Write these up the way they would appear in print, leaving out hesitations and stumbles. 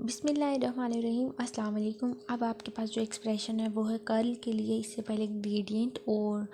बिस्मिल्लाहिर्रहमानिर्रहीम अस्सलाम वालेकुम। अब आपके पास जो एक्सप्रेशन है वो है कर्ल के लिए। इससे पहले ग्रेडियंट और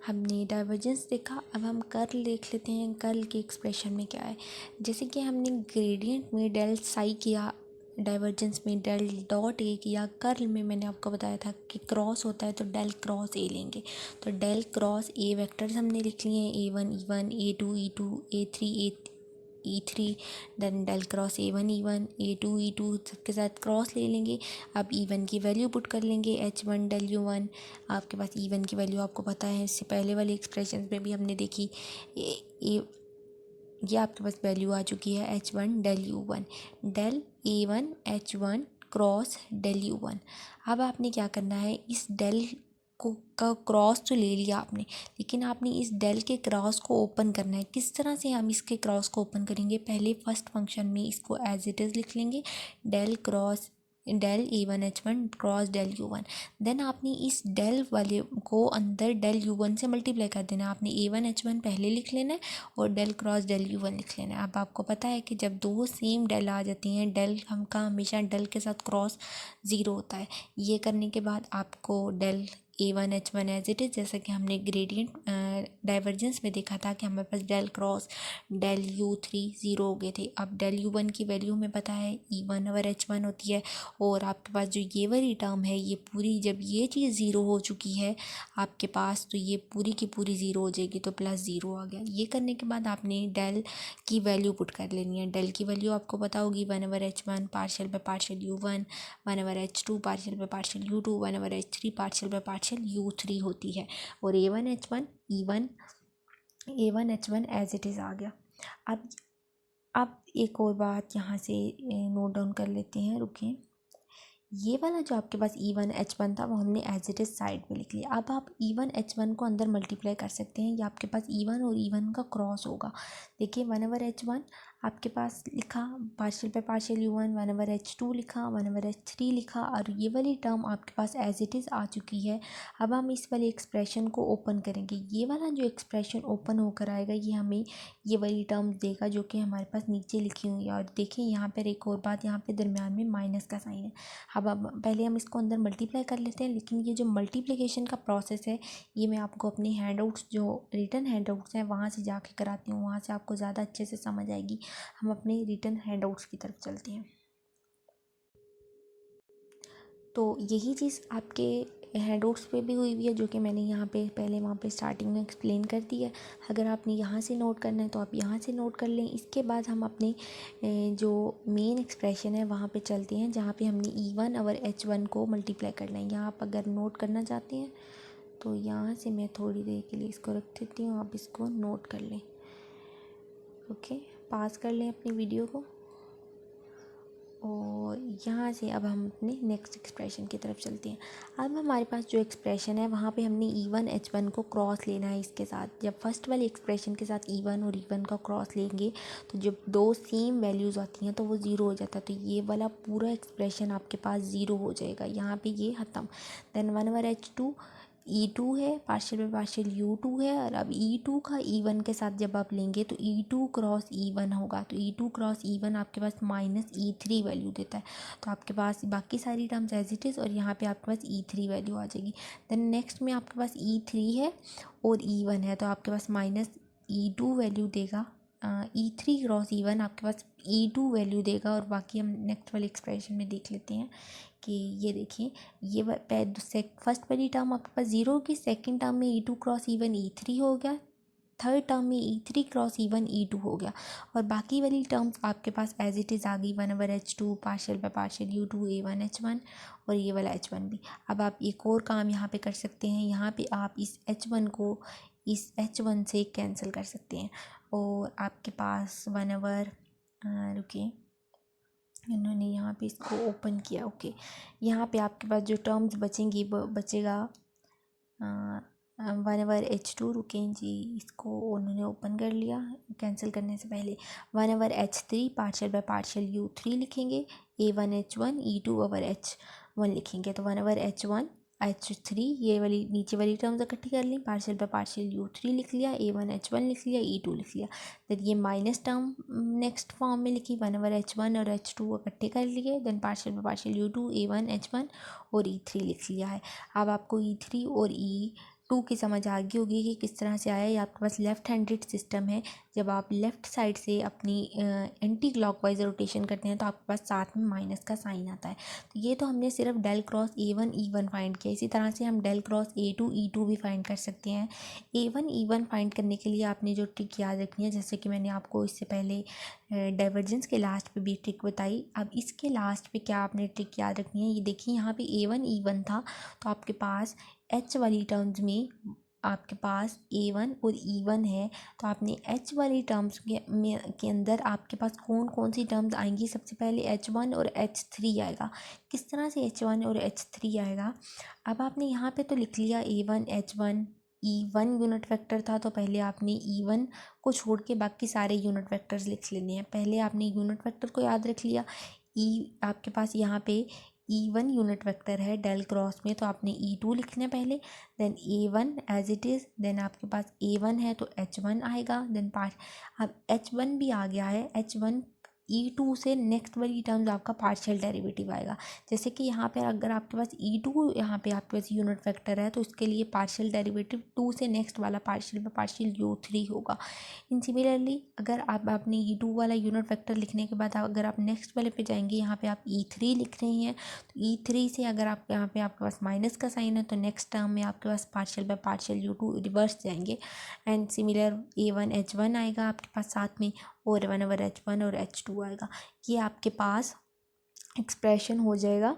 हमने डाइवर्जेंस देखा। अब हम कर्ल देख लेते हैं कर्ल के एक्सप्रेशन में क्या है। जैसे कि हमने ग्रेडियंट में डेल साई किया, डाइवर्जेंस में डेल डॉट ए किया, कर्ल में मैंने आपको बताया था कि क्रॉस होता है तो डेल क्रॉस ए लेंगे। तो डेल क्रॉस ए वेक्टर्स हमने लिख लिए हैं, A1 E1 A2 E2 A3 E3, then del cross A1 E1 A2 E2 सबके साथ क्रॉस ले लेंगे। अब E1 की वैल्यू पुट कर लेंगे, H1 डेल U1। आपके पास E1 की वैल्यू आपको पता है, इससे पहले वाले एक्सप्रेशन में भी हमने देखी। ये आपके पास वैल्यू आ चुकी है H1 del U1, del A1 H1 cross del U1। अब आपने क्या करना है, इस डेल को का क्रॉस तो ले लिया आपने, लेकिन आपने इस डेल के क्रॉस को ओपन करना है। किस तरह से हम इसके क्रॉस को ओपन करेंगे, पहले फर्स्ट फंक्शन में इसको एज इट इज़ लिख लेंगे, del cross del A1 H1 cross del U1। Then आपने इस डेल वाले को अंदर डेल U1 से मल्टीप्लाई कर देना है। आपने A1 H1 पहले लिख लेना है और डेल क्रॉस डेल U1 लिख लेना है। अब आपको पता है कि जब दो सेम डेल आ जाती हैं, डेल हमका हमेशा डेल के साथ क्रॉस ज़ीरो होता है। ये करने के बाद आपको del A1 H1 as it is, जैसा कि हमने ग्रेडियंट डाइवर्जेंस में देखा था कि हमारे पास del cross del U3 zero हो गए थे। अब डेल U1 की वैल्यू में पता है E1 ओवर H1 होती है, और आपके पास जो ये वाली टर्म है ये पूरी, जब ये चीज़ ज़ीरो हो चुकी है आपके पास, तो ये पूरी की पूरी ज़ीरो हो जाएगी, तो प्लस ज़ीरो आ गया। ये करने के बाद आपने डेल की वैल्यू पुट कर लेनी है। डेल की वैल्यू आपको पता होगी 1 over H1 partial by partial U1, 1 over H2 partial by partial U2, 1 over H3 partial by partial U3 होती है। और A1 H1 as it is आ गया। अब एक और बात यहाँ से नोट डाउन कर लेते हैं, रुकें। ये वाला जो आपके पास E1 H1 था वो हमने एज इट इज़ साइड में लिख लिया। अब आप E1 H1 को अंदर मल्टीप्लाई कर सकते हैं, या आपके पास E1 और E1 का क्रॉस होगा। देखिए 1 ओवर H1 आपके पास लिखा पार्शियल पे पार्शियल U1, 1 ओवर H2 लिखा, 1 ओवर H3 लिखा, और ये वाली टर्म आपके पास एज इट इज़ आ चुकी है। अब हम इस वाले एक्सप्रेशन को ओपन करेंगे। ये वाला जो एक्सप्रेशन ओपन होकर आएगा ये हमें ये वाली टर्म देगा जो कि हमारे पास नीचे लिखी हुई है। और देखिए यहाँ पर एक और बात, यहाँ पे दरम्यान में माइनस का साइन है। अब पहले हम इसको अंदर मल्टीप्लाई कर लेते हैं, लेकिन ये जो मल्टीप्लिकेशन का प्रोसेस है ये मैं आपको अपनी हैंडआउट्स, जो रिटन हैंडआउट्स हैं वहाँ से जाके कराती हूँ, वहाँ से आपको ज़्यादा अच्छे से समझ आएगी। हम अपने रिटन हैंडआउट्स की तरफ चलते हैं। तो यही चीज़ आपके हैंडआउट्स पे भी हुई है, जो कि मैंने यहाँ पे पहले वहाँ पे स्टार्टिंग में एक्सप्लेन कर दी है। अगर आपने यहाँ से नोट करना है तो आप यहाँ से नोट कर लें। इसके बाद हम अपने जो मेन एक्सप्रेशन है वहाँ पे चलते हैं, जहाँ पे हमने E1 और H1 को मल्टीप्लाई करना है। यहाँ आप अगर नोट करना चाहते हैं तो यहाँ से मैं थोड़ी देर के लिए इसको रख देती हूँ, आप इसको नोट कर लें। ओके, पास कर लें अपनी वीडियो को, और यहाँ से अब हम अपने नेक्स्ट एक्सप्रेशन की तरफ चलते हैं। अब हमारे पास जो एक्सप्रेशन है वहाँ पे हमने E1 H1 को क्रॉस लेना है इसके साथ। जब फर्स्ट वाले एक्सप्रेशन के साथ E1 और E1 का क्रॉस लेंगे तो जब दो सेम वैल्यूज़ आती हैं तो वो ज़ीरो हो जाता है, तो ये वाला पूरा एक्सप्रेशन आपके पास ज़ीरो हो जाएगा। यहाँ पर ये ख़त्म। देन 1 ओवर H2 E2 है, पार्शियल बाय पार्शियल U2 है, और अब E2 का E1 के साथ जब आप लेंगे तो E2 क्रॉस E1 होगा। तो E2 क्रॉस E1 आपके पास माइनस E3 वैल्यू देता है। तो आपके पास बाकी सारी टर्म्स एज इट इज़, और यहाँ पे आपके पास E3 वैल्यू आ जाएगी। देन नेक्स्ट में आपके पास E3 है और E1 है, तो आपके पास माइनस E2 वैल्यू देगा। E3 क्रॉस E1 आपके पास E2 वैल्यू देगा। और बाकी हम नेक्स्ट वाले एक्सप्रेशन में देख लेते हैं कि ये देखिए, ये फर्स्ट वाली टर्म आपके पास ज़ीरो होगी, सेकंड टर्म में E2 क्रॉस E1 E3 हो गया, थर्ड टर्म में E3 क्रॉस E1 E2 हो गया, और बाकी वाली टर्म्स आपके पास एज इट इज़ आ गई 1 over H2 partial by partial U2 A1 H1, और ये वाला H1 भी। अब आप एक और काम यहाँ पे कर सकते हैं, यहाँ पे आप इस H1 को इस H1 से कैंसिल कर सकते हैं, और आपके पास 1 ओवर, रुकिए इन्होंने यहाँ पे इसको ओपन किया। ओके, यहाँ पे आपके पास जो टर्म्स बचेंगी वो बचेगा 1 ओवर H2, रुकें जी, इसको उन्होंने ओपन कर लिया कैंसिल करने से पहले। 1 over H3 partial by partial U3 लिखेंगे, A1 H1 E2 over H1 लिखेंगे, तो 1 ओवर H1 H3, ये वाली नीचे वाली टर्म्स इकट्ठी कर ली, पार्शियल पे पार्शियल U3 लिख लिया, A1H1 लिख लिया, E2 लिख लिया। देन ये माइनस टर्म नेक्स्ट फॉर्म में लिखी, 1/H1 और H2 इकट्ठे कर लिए। देन पार्शियल पे पार्शियल U2, A1H1 और E3 लिख लिया है। अब आपको E3 और E2 की समझ आ गई होगी कि किस तरह से आया। ये आपके पास लेफ्ट हैंडेड सिस्टम है। जब आप लेफ़्ट साइड से अपनी एंटी क्लॉकवाइज रोटेशन करते हैं तो आपके पास साथ में माइनस का साइन आता है। तो ये तो हमने सिर्फ del cross A1 E1 find किया। इसी तरह से हम डेल क्रॉस A2 E2 भी फाइंड कर सकते हैं। A1 E1 फाइंड करने के लिए आपने जो ट्रिक याद रखनी है, जैसे कि मैंने आपको इससे पहले डाइवर्जेंस के लास्ट पे भी ट्रिक बताई, अब इसके लास्ट पे क्या आपने ट्रिक याद रखनी है। ये देखिए यहाँ पे A1 E1 था, तो आपके पास H वाली टर्म्स में आपके पास A1 और E1 है, तो आपने H वाली टर्म्स के अंदर आपके पास कौन कौन सी टर्म्स आएंगी। सबसे पहले H1 और H3 आएगा। किस तरह से H1 और H3 आएगा, अब आपने यहाँ पे तो लिख लिया A1 H1 E1 unit vector था, तो पहले आपने E1 को छोड़ के बाकी सारे यूनिट वेक्टर्स लिख लेने हैं। पहले आपने यूनिट वेक्टर को याद रख लिया। आपके पास यहाँ पे E1 यूनिट वेक्टर है डेल क्रॉस में, तो आपने E2 लिखना है पहले, then A1 as it is, then आपके पास A1 है तो H1 आएगा, देन अब H1 भी आ गया है। H1 E2 से नेक्स्ट वाली टर्म्स आपका पार्शियल डेरिवेटिव आएगा। जैसे कि यहाँ पे अगर आपके पास E2 यहाँ पे आपके पास यूनिट वेक्टर है, तो इसके लिए पार्शियल डेरिवेटिव 2 से नेक्स्ट वाला पार्शियल में पार्शियल U3 होगा। इन सिमिलरली अगर आप आपने E2 वाला यूनिट वेक्टर लिखने के बाद अगर आप नेक्स्ट वाले पे जाएंगे, यहाँ पे आप E3 लिख रहे हैं, तो E3 से अगर आप यहाँ पे आपके पास माइनस का साइन है, तो नेक्स्ट टर्म में आपके पास partial by partial U2 reverse जाएंगे। एंड सिमिलर A1 H1 आएगा आपके पास साथ में, और 1/H1 और H2 आएगा। ये आपके पास एक्सप्रेशन हो जाएगा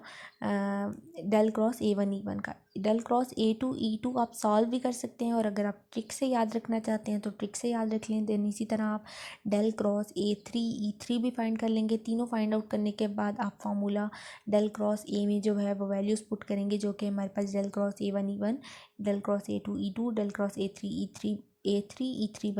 डेल क्रॉस A1 E1 का। डेल क्रॉस A2 E2 आप सॉल्व भी कर सकते हैं, और अगर आप ट्रिक से याद रखना चाहते हैं तो ट्रिक से याद रख लें। देन इसी तरह आप डेल क्रॉस A3 E3 भी फाइंड कर लेंगे। तीनों फाइंड आउट करने के बाद आप फार्मूला डेल क्रॉस A में जो है वो वैल्यूज़ पुट करेंगे, जो कि हमारे पास del cross A1 E1, del cross A2 E2, del cross A3 E3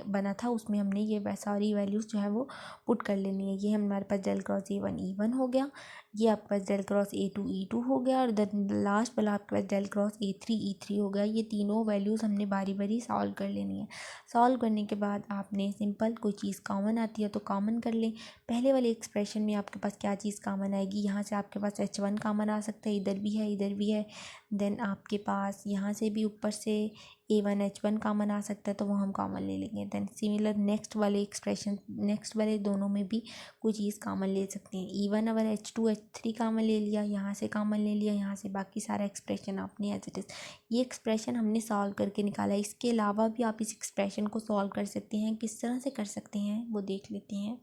बना था, उसमें हमने ये सारी वैल्यूज़ जो है वो पुट कर लेनी है। ये हमारे पास डेल क्रॉस A1 E1 हो गया, ये आपके पास डेल क्रॉस A2 E2 हो गया, और देन लास्ट वाला आपके पास डेल क्रॉस A3 E3 हो गया। ये तीनों वैल्यूज़ हमने बारी बारी सॉल्व कर लेनी है। सॉल्व करने के बाद आपने सिंपल कोई चीज़ कॉमन आती है तो कॉमन कर लें। पहले वाले एक्सप्रेशन में आपके पास क्या चीज़ कॉमन आएगी, यहाँ से आपके पास H1 कॉमन आ सकता है, इधर भी है इधर भी है। देन आपके पास यहाँ से भी ऊपर से A1 H1 कॉमन आ सकता है, तो वो हम कॉमन ले लेंगे। देन सिमिलर नेक्स्ट वाले एक्सप्रेशन, नेक्स्ट वाले दोनों में भी कोई चीज़ कॉमन ले सकते हैं। E1 अगर H2 H3 कॉमन ले लिया, यहाँ से कॉमन ले लिया, यहाँ से बाकी सारा एक्सप्रेशन आपने एज इट इज़। ये एक्सप्रेशन हमने सॉल्व करके निकाला। इसके अलावा भी आप इस एक्सप्रेशन को सॉल्व कर सकते हैं। किस तरह से कर सकते हैं वो देख लेते हैं।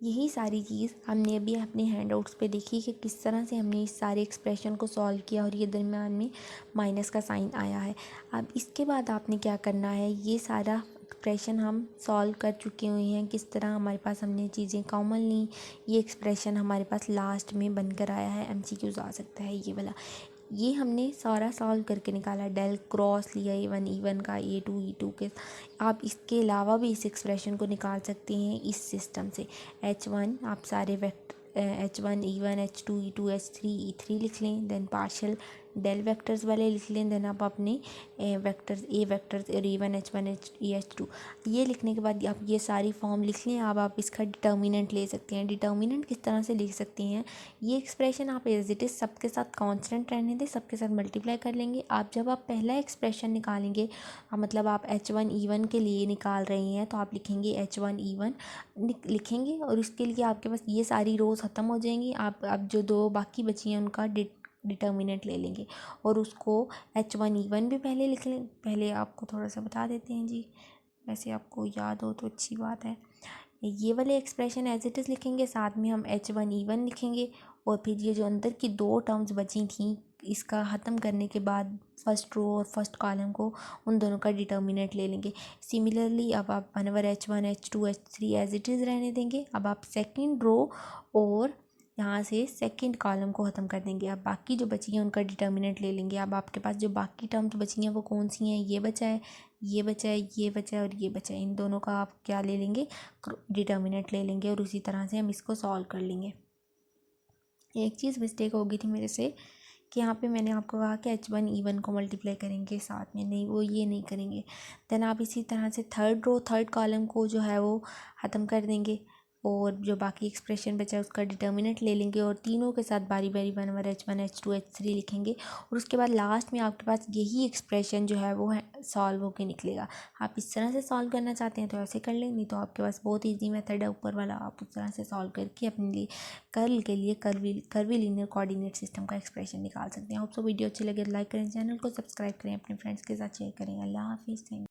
यही सारी चीज़ हमने अभी अपने हैंडआउट्स पे देखी कि किस तरह से हमने इस सारे एक्सप्रेशन को सॉल्व किया, और ये दरम्यान में माइनस का साइन आया है। अब इसके बाद आपने क्या करना है, ये सारा एक्सप्रेशन हम सॉल्व कर चुके हुए हैं। किस तरह हमारे पास हमने चीज़ें कॉमन ली, ये एक्सप्रेशन हमारे पास लास्ट में बनकर आया है। MCQs आ सकता है ये वाला। ये हमने सारा सॉल्व करके निकाला। डेल क्रॉस लिया A1 E1 का, A2 E2 के। आप इसके अलावा भी इस एक्सप्रेशन को निकाल सकते हैं इस सिस्टम से। H1 आप सारे H1 E1 H2 E2 H3 E3 लिख लें। देन पार्शियल डेल वेक्टर्स वाले लिख लें। देन आप अपने वेक्टर्स और E1 H1 H2 ये लिखने के बाद आप ये सारी फॉर्म लिख लें। अब आप इसका डिटर्मिनेंट ले सकते हैं। डिटर्मिनेंट किस तरह से लिख सकते हैं, ये एक्सप्रेशन आप एज इट इज़ सबके साथ कांस्टेंट रहने दें, सबके साथ मल्टीप्लाई कर लेंगे। आप जब आप पहला एक्सप्रेशन निकालेंगे, मतलब आप H1 E1 के लिए निकाल रहे हैं, तो आप लिखेंगे H1 E1 लिखेंगे, और उसके लिए आपके पास ये सारी रोज़ ख़त्म हो जाएंगी। आप अब जो दो बाकी बची हैं उनका डिटर्मिनेंट ले लेंगे, और उसको H1 E1 भी पहले लिख लें। पहले आपको थोड़ा सा बता देते हैं जी, वैसे आपको याद हो तो अच्छी बात है। ये वाले एक्सप्रेशन एज इट इज़ लिखेंगे, साथ में हम H1 E1 लिखेंगे, और फिर ये जो अंदर की दो टर्म्स बची थी, इसका ख़त्म करने के बाद फर्स्ट रो और फर्स्ट कॉलम को, उन दोनों का डिटर्मिनेंट ले लेंगे। सिमिलरली अब आप 1/H1 H2 H3 as it is रहने देंगे। अब आप सेकेंड रो और यहाँ से सेकंड कॉलम को ख़त्म कर देंगे। अब बाकी जो बची हैं उनका डिटर्मिनेंट ले लेंगे। अब आपके पास जो बाकी टर्म्स बची हैं वो कौन सी हैं, ये बचा है, ये बचा है, ये बचा है और ये बचा है। इन दोनों का आप क्या ले लेंगे, डिटर्मिनेंट ले लेंगे, और उसी तरह से हम इसको सॉल्व कर लेंगे। एक चीज़ मिस्टेक हो गई थी मेरे से कि यहाँ पे मैंने आपको कहा कि H1 E1 को मल्टीप्लाई करेंगे साथ में, नहीं वो ये नहीं करेंगे। देन आप इसी तरह से थर्ड कॉलम को जो है वो ख़त्म कर देंगे और जो बाकी एक्सप्रेशन बचा है उसका डिटर्मिनेंट ले लेंगे और तीनों के साथ बारी बारी 1/H1 H2 H3 लिखेंगे और उसके बाद लास्ट में आपके पास यही एक्सप्रेशन जो है वो है सॉल्व होके निकलेगा। आप इस तरह से सॉल्व करना चाहते हैं तो ऐसे कर लें, नहीं तो आपके पास बहुत ईजी मेथड है ऊपर वाला, आप उस तरह से सॉल्व करके अपने लिए कर्ल के लिए कर्वी लीनियर कोऑर्डिनेट सिस्टम का एक्सप्रेशन निकाल सकते हैं। आपको वीडियो अच्छी लगे तो लाइक करें, चैनल को सब्सक्राइब करें, अपने फ्रेंड्स के साथ शेयर करें। अल्लाह हाफिज़। थैंक